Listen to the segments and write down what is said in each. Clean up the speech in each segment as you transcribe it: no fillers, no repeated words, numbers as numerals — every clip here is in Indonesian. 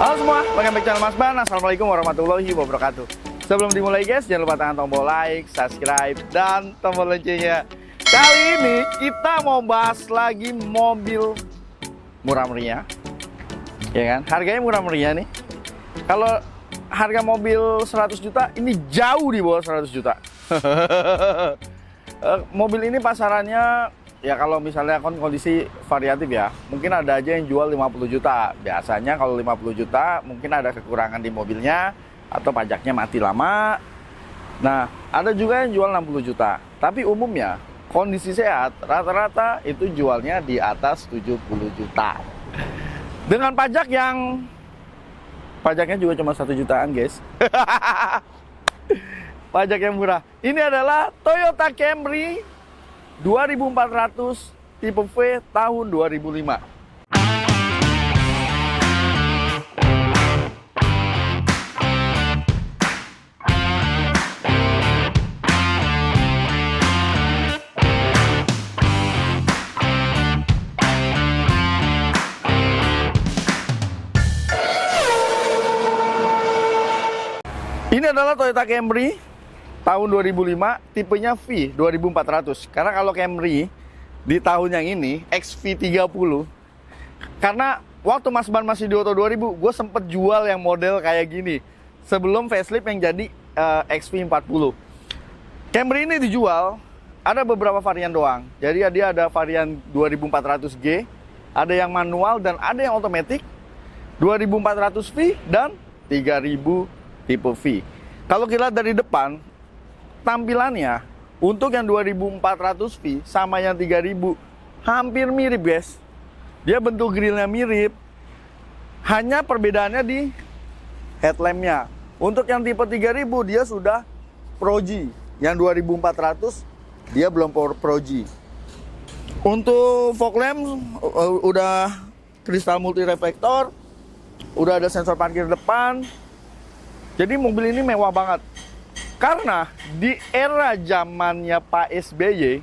Halo semua, welcome back channel Mas Ban. Assalamualaikum warahmatullahi wabarakatuh. Sebelum dimulai guys, jangan lupa tekan tombol like, subscribe, dan tombol loncengnya. Kali ini kita mau bahas lagi mobil murah meriah, ya kan? Harganya murah meriah nih. Kalau harga mobil 100 juta, ini jauh di bawah 100 juta. Mobil ini pasarannya ya kalau misalnya kondisi variatif ya, mungkin ada aja yang jual 50 juta. Biasanya kalau 50 juta mungkin ada kekurangan di mobilnya atau pajaknya mati lama. Nah, ada juga yang jual 60 juta. Tapi umumnya kondisi sehat rata-rata itu jualnya di atas 70 juta. Dengan pajak yang pajaknya juga cuma 1 jutaan, guys. Pajak yang murah. Ini adalah Toyota Camry 2400 tipe V tahun 2005. Ini adalah Toyota Camry tahun 2005, tipenya V 2400. Karena kalau Camry di tahun yang ini XV30, karena waktu Mas Ban masih di Auto 2000, gue sempet jual yang model kayak gini sebelum facelift yang jadi XV40. Camry ini dijual ada beberapa varian doang. Jadi dia ada varian 2400G, ada yang manual dan ada yang otomatis, 2400V dan 3000 tipe V. Kalau kita lihat dari depan, tampilannya untuk yang 2400V sama yang 3000 hampir mirip, guys. Dia bentuk grillnya mirip, hanya perbedaannya di headlampnya. Untuk yang tipe 3000 dia sudah Pro G, yang 2400 dia belum Pro G. Untuk fog lamp udah kristal multi reflektor, udah ada sensor parkir depan. Jadi mobil ini mewah banget. Karena di era zamannya Pak SBY,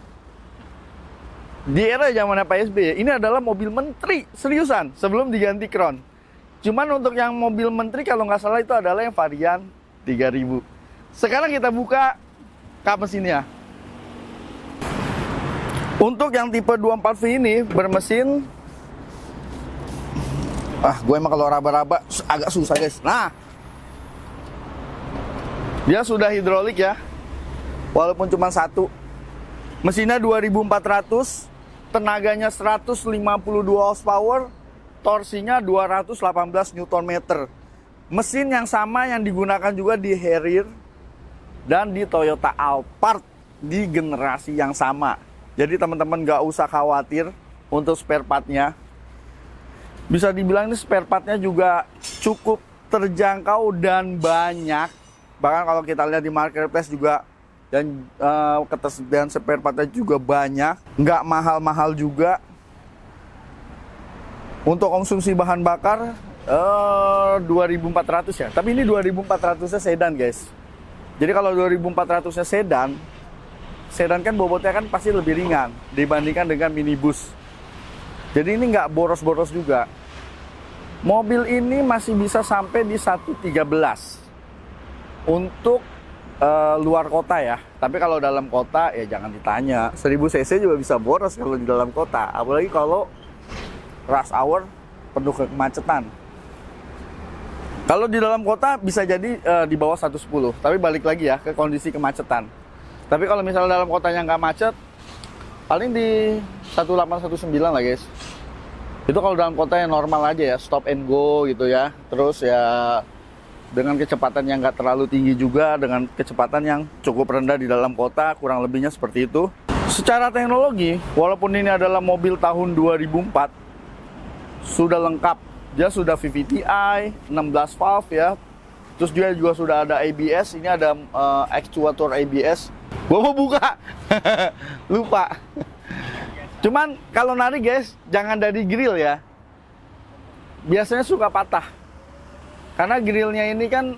ini adalah mobil menteri, seriusan, sebelum diganti Crown. Cuman untuk yang mobil menteri kalau nggak salah itu adalah yang varian 3000. Sekarang kita buka kap mesinnya. Untuk yang tipe 24V ini bermesin, gue emang kalau raba-raba agak susah, guys. Nah, dia sudah hidrolik ya, walaupun cuma satu. Mesinnya 2400, tenaganya 152 horsepower, torsinya 218 Nm. Mesin yang sama yang digunakan juga di Harrier dan di Toyota Alphard di generasi yang sama. Jadi teman-teman gak usah khawatir untuk spare partnya. Bisa dibilang ini spare partnya juga cukup terjangkau dan banyak. Bahkan kalau kita lihat di marketplace juga, dan ketersediaan spare partnya juga banyak, nggak mahal-mahal juga. Untuk konsumsi bahan bakar 2400 ya, tapi ini 2400 nya sedan, guys. Jadi kalau 2400 nya sedan kan bobotnya kan pasti lebih ringan dibandingkan dengan minibus. Jadi ini nggak boros-boros juga. Mobil ini masih bisa sampai di 113 untuk luar kota ya. Tapi kalau dalam kota ya jangan ditanya. 1000 cc juga bisa boros kalau di dalam kota. Apalagi kalau rush hour penuh kemacetan. Kalau di dalam kota bisa jadi di bawah 110. Tapi balik lagi ya ke kondisi kemacetan. Tapi kalau misalnya dalam kotanya nggak macet, paling di 1819 lah, guys. Itu kalau dalam kota yang normal aja ya, stop and go gitu ya. Terus ya dengan kecepatan yang nggak terlalu tinggi juga, dengan kecepatan yang cukup rendah di dalam kota, kurang lebihnya seperti itu. Secara teknologi, walaupun ini adalah mobil tahun 2004, sudah lengkap. Dia sudah VVT-i, 16 valve ya. Terus dia juga sudah ada ABS, ini ada actuator ABS. Gua mau buka, lupa. Cuman kalau narik, guys, jangan dari grill ya. Biasanya suka patah. Karena grillnya ini kan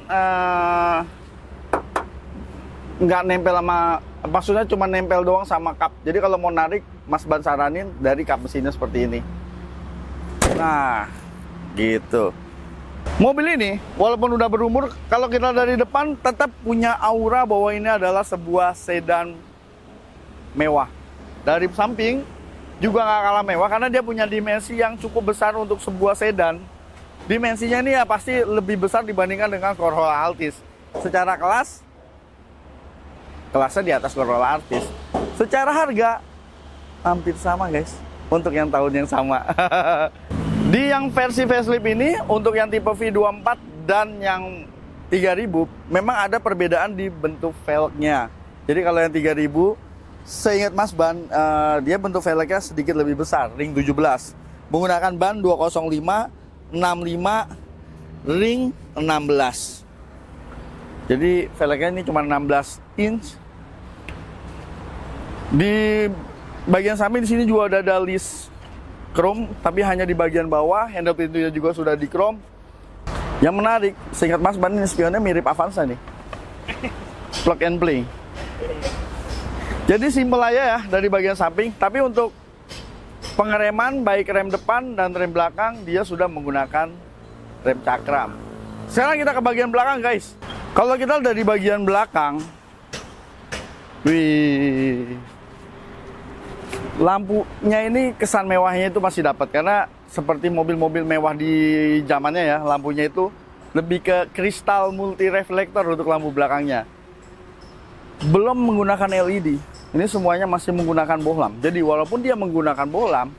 nggak nempel sama, maksudnya cuma nempel doang sama kap. Jadi kalau mau narik, Mas Ban saranin dari kap mesinnya seperti ini. Nah, gitu. Mobil ini walaupun udah berumur, kalau kita dari depan tetap punya aura bahwa ini adalah sebuah sedan mewah. Dari samping juga nggak kalah mewah karena dia punya dimensi yang cukup besar untuk sebuah sedan. Dimensinya ini ya pasti lebih besar dibandingkan dengan Corolla Altis. Secara kelasnya di atas Corolla Altis. Secara harga hampir sama guys, untuk yang tahun yang sama. Di yang versi facelift ini, untuk yang tipe V24 dan yang 3000, memang ada perbedaan di bentuk velgnya. Jadi kalau yang 3000, seingat Mas Ban, dia bentuk velgnya sedikit lebih besar, ring 17. Menggunakan ban 205, 65, ring 16. Jadi velgnya ini cuma 16 inch. Di bagian samping di sini juga ada list chrome, tapi hanya di bagian bawah. Handle pintunya juga sudah di chrome. Yang menarik, seingat Mas Ban, ini spionnya mirip Avanza nih. Plug and play. Jadi simpel aja ya dari bagian samping. Tapi untuk pengereman, baik rem depan dan rem belakang, dia sudah menggunakan rem cakram. Sekarang kita ke bagian belakang guys. Kalau kita dari bagian belakang, wih, lampunya ini kesan mewahnya itu masih dapat, karena seperti mobil-mobil mewah di zamannya ya, lampunya itu lebih ke kristal multi reflektor untuk lampu belakangnya. Belum menggunakan LED. Ini semuanya masih menggunakan bohlam. Jadi walaupun dia menggunakan bohlam,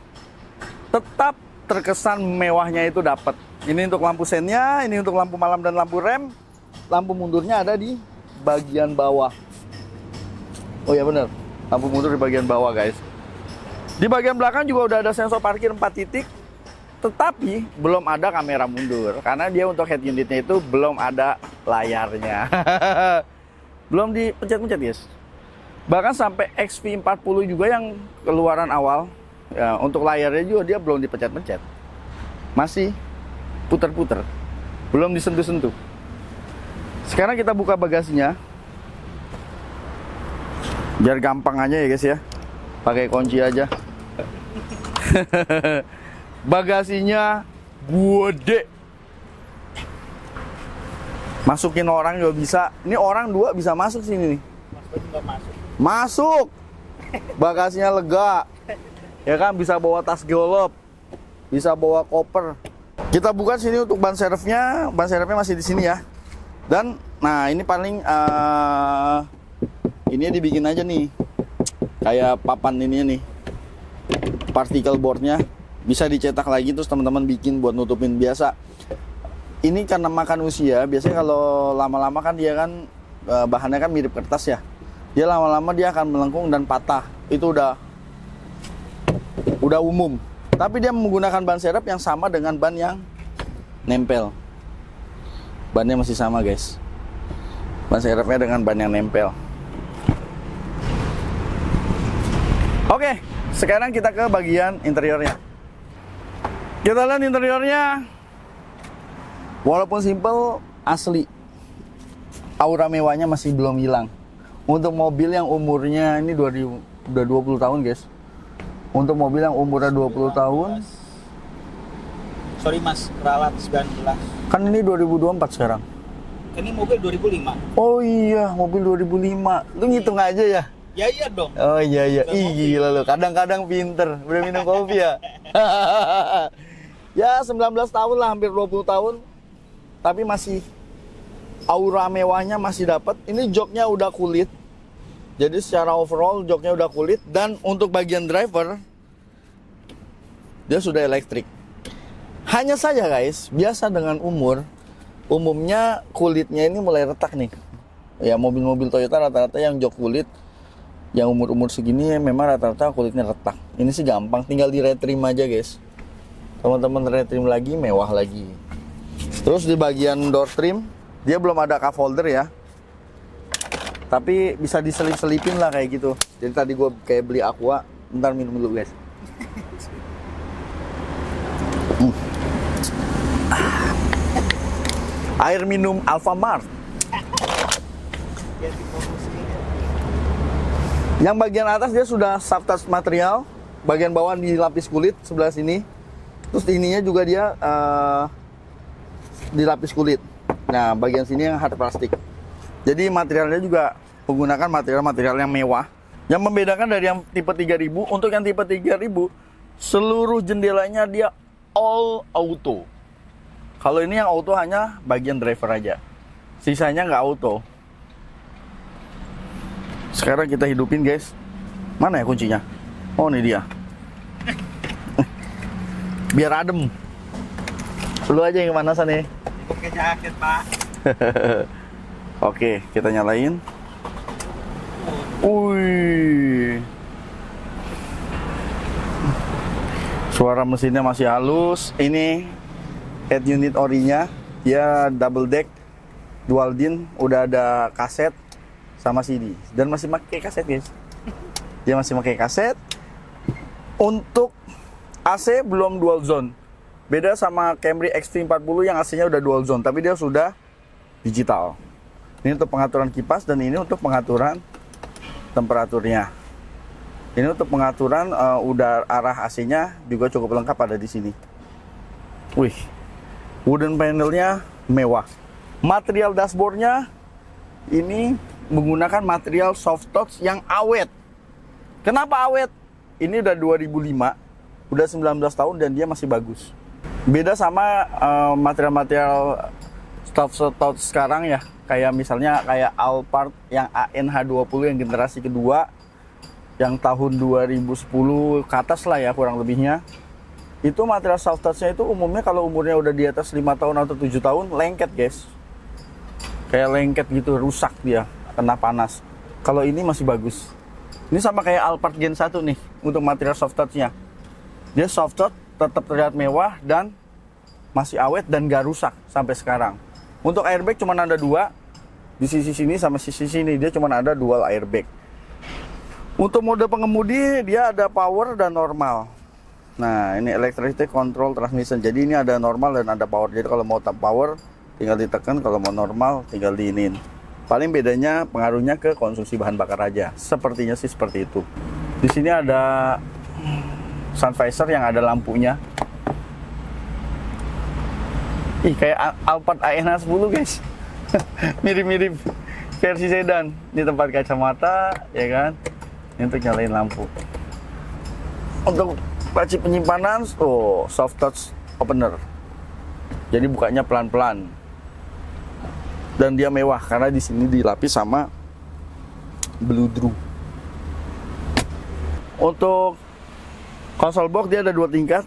tetap terkesan mewahnya itu dapat. Ini untuk lampu sennya, ini untuk lampu malam dan lampu rem. Lampu mundurnya ada di bagian bawah. Oh ya bener, lampu mundur di bagian bawah guys. Di bagian belakang juga udah ada sensor parkir 4 titik, tetapi belum ada kamera mundur karena dia untuk head unitnya itu belum ada layarnya. Belum dipencet-pencet guys. Bahkan sampai XV40 juga yang keluaran awal, ya, untuk layarnya juga dia belum dipencet-pencet. Masih puter-puter, belum disentuh-sentuh. Sekarang kita buka bagasinya, biar gampang aja ya guys ya, pakai kunci aja. Bagasinya gede, masukin orang juga bisa. Ini orang 2 bisa masuk sini nih. Masuk. Bagasinya lega, ya kan, bisa bawa tas golop, bisa bawa koper. Kita buka sini untuk ban serepnya. Ban serepnya masih di sini ya. Dan nah ini paling ini dibikin aja nih, kayak papan ini nih, particle boardnya bisa dicetak lagi, terus teman-teman bikin buat nutupin. Biasa ini karena makan usia, biasanya kalau lama-lama kan dia kan bahannya kan mirip kertas ya, dia lama-lama dia akan melengkung dan patah. Itu udah umum. Tapi dia menggunakan ban serep yang sama dengan ban yang nempel. Bannya masih sama guys, ban serepnya dengan ban yang nempel. Oke, sekarang kita ke bagian interiornya. Kita lihat interiornya, walaupun simple, asli. Aura mewahnya masih belum hilang. Untuk mobil yang umurnya ini udah 20 tahun guys. Untuk mobil yang umurnya 20 tahun. Sorry mas, ralat 19. Kan ini 2024 sekarang. Ini mobil 2005. Oh iya, mobil 2005. Lu ngitung aja ya? Ya iya dong. Oh iya. Ih gila lu, kadang-kadang pinter. Udah minum kopi ya? Ya 19 tahun lah, hampir 20 tahun. Tapi masih aura mewahnya masih dapat. Ini joknya udah kulit. Jadi secara overall joknya udah kulit. Dan untuk bagian driver, dia sudah elektrik. Hanya saja guys, biasa dengan umur, umumnya kulitnya ini mulai retak nih. Ya mobil-mobil Toyota rata-rata yang jok kulit, yang umur-umur segini memang rata-rata kulitnya retak. Ini sih gampang, tinggal di retrim aja guys. Teman-teman retrim lagi, mewah lagi. Terus di bagian door trim, dia belum ada cup holder ya. Tapi bisa diselip-selipin lah kayak gitu. Jadi tadi gue kayak beli Aqua, bentar minum dulu guys. Air minum Alfamart. Yang bagian atas dia sudah soft touch material, bagian bawah dilapis kulit sebelah sini. Terus ininya juga dia dilapis kulit. Nah, bagian sini yang hard plastik. Jadi materialnya juga menggunakan material-material yang mewah. Yang membedakan dari yang tipe 3000, untuk yang tipe 3000 seluruh jendelanya dia all auto. Kalau ini yang auto hanya bagian driver aja, sisanya nggak auto. Sekarang kita hidupin guys. Mana ya kuncinya? Oh, ini dia. Biar adem. Lu aja yang mana sana? Pakai jaket, Pak. Oke, kita nyalain. Wih. Suara mesinnya masih halus. Ini head unit orinya, dia double deck, dual din, udah ada kaset sama CD dan masih pakai kaset guys. Dia masih pakai kaset. Untuk AC belum dual zone. Beda sama Camry XT40 yang AC-nya udah dual zone, tapi dia sudah digital. Ini untuk pengaturan kipas dan ini untuk pengaturan temperaturnya. Ini untuk pengaturan udara arah AC-nya juga cukup lengkap ada di sini. Wih, wooden panelnya mewah. Material dashboardnya ini menggunakan material soft touch yang awet. Kenapa awet? Ini udah 2005, udah 19 tahun dan dia masih bagus. Beda sama material-material soft touch sekarang ya, kayak misalnya kayak Alphard yang ANH20 yang generasi kedua, yang tahun 2010 ke atas lah ya kurang lebihnya. Itu material soft touch-nya itu umumnya kalau umurnya udah di atas 5 tahun atau 7 tahun lengket guys. Kayak lengket gitu, rusak dia, kena panas. Kalau ini masih bagus. Ini sama kayak Alphard Gen 1 nih untuk material soft touch-nya. Dia soft touch, tetap terlihat mewah dan masih awet dan gak rusak sampai sekarang. Untuk airbag cuma ada 2, di sisi sini sama sisi sini dia cuma ada dual airbag. Untuk mode pengemudi dia ada power dan normal. Nah, ini electric control transmission. Jadi ini ada normal dan ada power. Jadi kalau mau power tinggal ditekan, kalau mau normal tinggal diinin. Paling bedanya pengaruhnya ke konsumsi bahan bakar aja. Sepertinya sih seperti itu. Di sini ada sun visor yang ada lampunya. Ih, kayak Alphard ANH10 guys. Mirip-mirip versi sedan. Ini tempat kacamata, ya kan? Ini untuk nyalain lampu. Untuk laci penyimpanan, soft touch opener. Jadi bukanya pelan-pelan. Dan dia mewah karena di sini dilapis sama blue drew. Untuk console box dia ada 2 tingkat.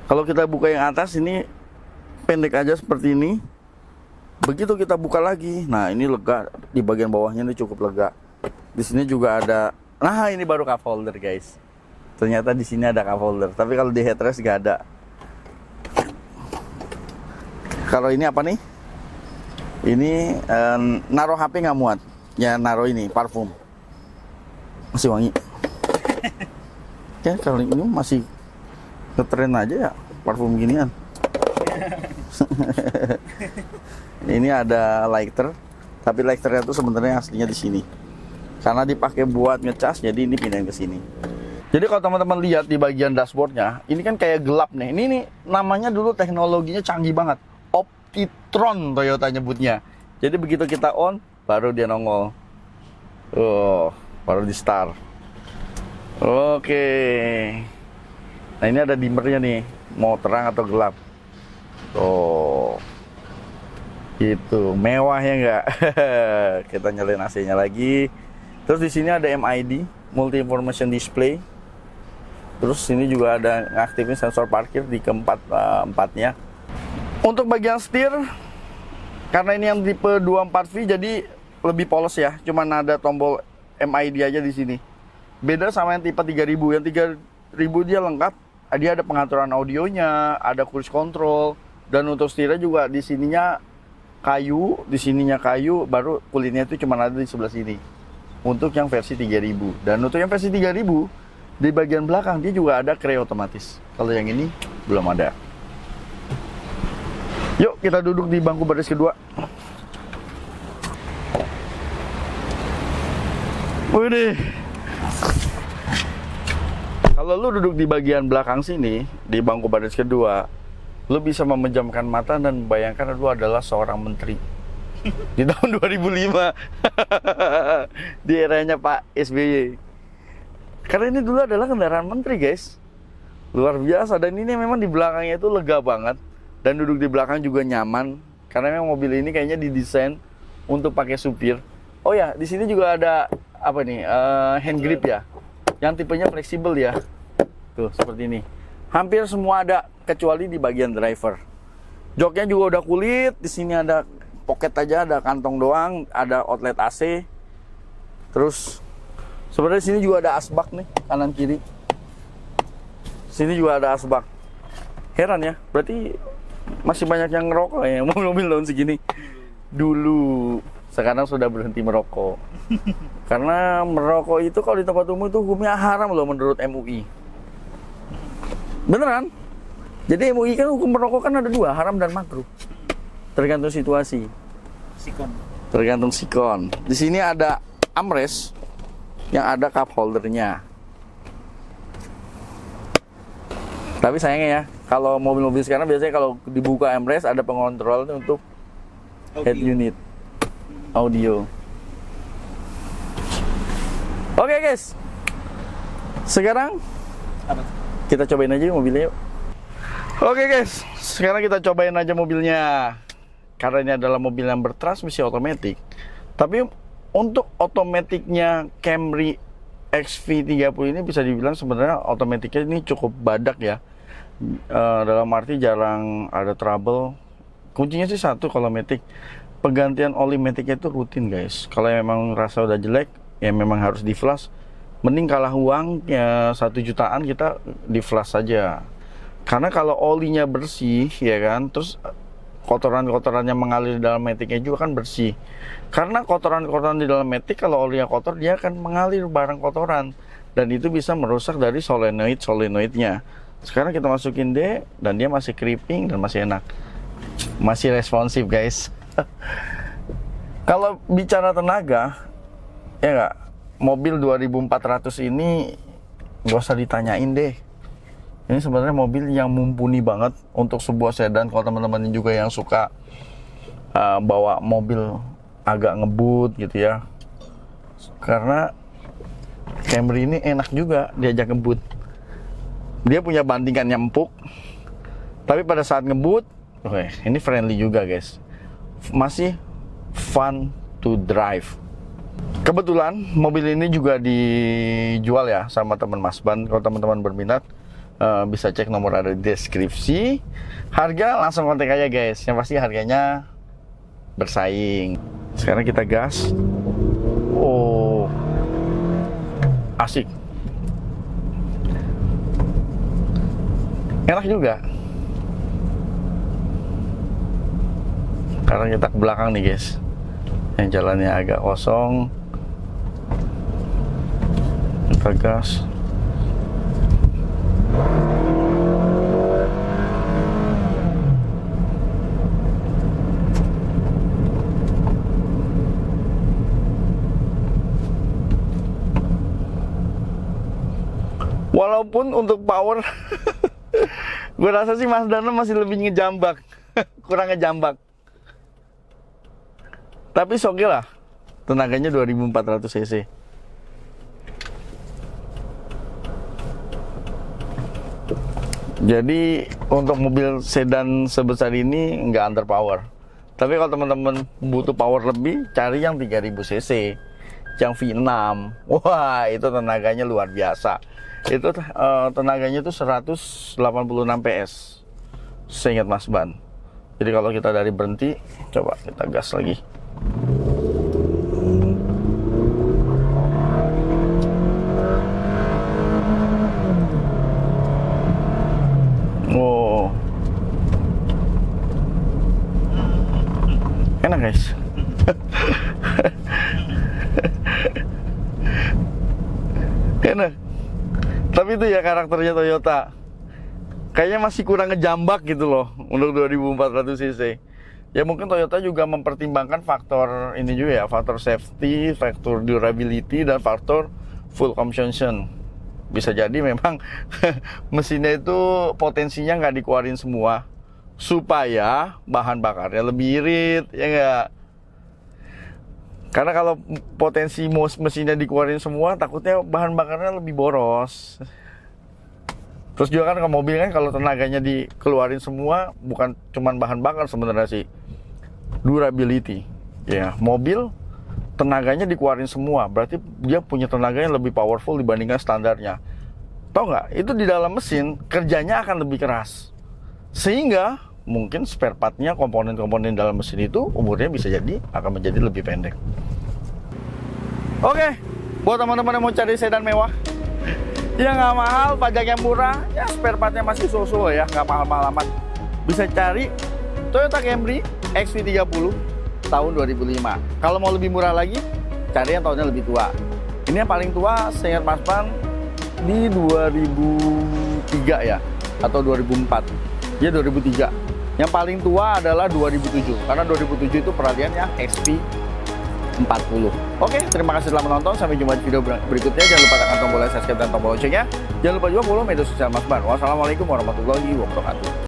Kalau kita buka yang atas ini pendek aja seperti ini. Begitu kita buka lagi, nah ini lega, di bagian bawahnya ini cukup lega. Di sini juga ada, nah ini baru cup holder guys. Ternyata di sini ada cup holder, tapi kalau di headrest gak ada. Kalau ini apa nih? Ini naruh HP nggak muat, ya naruh ini parfum. Masih wangi. Ya kalau ini masih ngetren aja ya parfum ginian. Ini ada lighter, tapi lighternya itu sebenarnya aslinya di sini. Karena dipakai buat ngecas, jadi ini pindahin ke sini. Jadi kalau teman-teman lihat di bagian dashboardnya, ini kan kayak gelap nih. Ini nih namanya dulu teknologinya canggih banget. Optitron Toyota nyebutnya. Jadi begitu kita on, baru dia nongol. Oh, baru di start. Oke. Nah ini ada dimmernya nih, mau terang atau gelap. Oh, gitu, mewah ya enggak? Kita nyalain AC-nya lagi. Terus di sini ada MID, Multi Information Display. Terus sini juga ada ngaktifin sensor parkir di keempat-empatnya. Untuk bagian setir, karena ini yang tipe 24V jadi lebih polos ya. Cuman ada tombol MID aja di sini. Beda sama yang tipe 3000. Yang 3000 dia lengkap. Dia ada pengaturan audionya, ada cruise control, dan untuk setirnya juga di sininya kayu, baru kulitnya itu cuma ada di sebelah sini. Untuk yang versi 3000. Dan untuk yang versi 3000 di bagian belakang dia juga ada kreo otomatis. Kalau yang ini belum ada. Yuk kita duduk di bangku baris kedua. Widih. Kalau lu duduk di bagian belakang sini, di bangku baris kedua, Lo bisa memejamkan mata dan membayangkan lo adalah seorang menteri di tahun 2005 di eranya Pak SBY. Karena ini dulu adalah kendaraan menteri, guys. Luar biasa. Dan ini memang di belakangnya itu lega banget, dan duduk di belakang juga nyaman karena memang mobil ini kayaknya didesain untuk pakai supir. Oh ya, di sini juga ada apa nih, hand grip ya, yang tipenya fleksibel ya. Tuh seperti ini. Hampir semua ada kecuali di bagian driver. Joknya juga udah kulit. Di sini ada pocket aja, ada kantong doang, ada outlet AC. Terus sebenarnya sini juga ada asbak nih, kanan kiri. Sini juga ada asbak. Heran ya, berarti masih banyak yang ngerokok ya mobil tahun segini. Dulu, sekarang sudah berhenti merokok. Karena merokok itu kalau di tempat umum itu hukumnya haram loh menurut MUI. Beneran? Jadi MUI kan hukum merokok kan ada dua, haram dan makruh. Tergantung situasi. Sikon. Tergantung sikon. Di sini ada armrest yang ada cup holdernya. Tapi sayangnya ya, kalau mobil-mobil sekarang biasanya kalau dibuka armrest ada pengontrol untuk head unit audio. Oke guys, sekarang Apa? kita cobain aja mobilnya yuk. Oke guys, sekarang kita cobain aja mobilnya. Karena ini adalah mobil yang bertransmisi otomatis. Tapi untuk otomatiknya Camry XV30 ini bisa dibilang sebenarnya otomatiknya ini cukup badak ya. Dalam arti jarang ada trouble. Kuncinya sih satu kalau matic. Penggantian oli maticnya itu rutin guys. Kalau memang rasa udah jelek, ya memang harus di flash. Mending kalah uang ya 1 jutaan kita di flash saja. Karena kalau olinya bersih ya kan, terus kotoran-kotoran yang mengalir di dalam maticnya juga kan bersih. Karena kotoran-kotoran di dalam matic kalau olinya kotor dia akan mengalir barang kotoran dan itu bisa merusak dari solenoidnya. Sekarang kita masukin D dan dia masih creeping dan masih enak. Masih responsif guys. Kalau bicara tenaga, ya nggak, mobil 2400 ini nggak usah ditanyain deh. Ini sebenarnya mobil yang mumpuni banget untuk sebuah sedan. Kalau teman-teman juga yang suka bawa mobil agak ngebut gitu ya, karena Camry ini enak juga diajak ngebut. Dia punya bandingan yang empuk, tapi pada saat ngebut, ini friendly juga guys. Masih fun to drive. Kebetulan mobil ini juga dijual ya sama teman Mas Ban. Kalau teman-teman berminat, bisa cek nomor ada di deskripsi. Harga langsung kontak aja guys. Yang pasti harganya bersaing. Sekarang kita gas. Oh, asik. Enak juga. Sekarang kita ke belakang nih guys. Yang jalannya agak kosong. Kita gas. Walaupun untuk power gue rasa sih Mas Dana masih lebih ngejambak. Kurang ngejambak. Tapi oke lah. Tenaganya 2400 cc. Jadi untuk mobil sedan sebesar ini nggak underpower. Tapi kalau teman-teman butuh power lebih, cari yang 3000 cc, yang V6. Wah, itu tenaganya luar biasa. Itu tenaganya itu 186 PS. Seingat Mas Ban. Jadi kalau kita dari berhenti, coba kita gas lagi. Wow, enak guys. Enak. Tapi itu ya karakternya Toyota. Kayaknya masih kurang ngejambak gitu loh untuk 2400 cc. Ya mungkin Toyota juga mempertimbangkan faktor ini juga ya, faktor safety, faktor durability, dan faktor fuel consumption. Bisa jadi memang mesinnya itu potensinya nggak dikeluarin semua supaya bahan bakarnya lebih irit, ya enggak? Karena kalau potensi mesinnya dikeluarin semua, takutnya bahan bakarnya lebih boros. Terus juga kan ke mobil kan kalau tenaganya dikeluarin semua, bukan cuman bahan bakar sebenarnya sih, durability. Ya, mobil tenaganya dikeluarin semua, berarti dia punya tenaga yang lebih powerful dibandingkan standarnya. Tahu nggak? Itu di dalam mesin kerjanya akan lebih keras, sehingga mungkin spare partnya, komponen-komponen dalam mesin itu umurnya bisa jadi akan menjadi lebih pendek. Oke, buat teman-teman yang mau cari sedan mewah yang nggak mahal, pajaknya murah, ya spare partnya masih so-so ya, nggak mahal-mahal amat, bisa cari Toyota Camry XV30 tahun 2005. Kalau mau lebih murah lagi, cari yang tahunnya lebih tua. Ini yang paling tua, seingat Mas Ban, di 2003 ya, atau 2004. Dia 2003. Yang paling tua adalah 2007, karena 2007 itu peralihan yang XV40. Oke, terima kasih telah menonton. Sampai jumpa di video berikutnya. Jangan lupa tekan tombol like, subscribe, dan tombol loncengnya. Jangan lupa juga follow media sosial Mas Ban. Wassalamualaikum warahmatullahi wabarakatuh.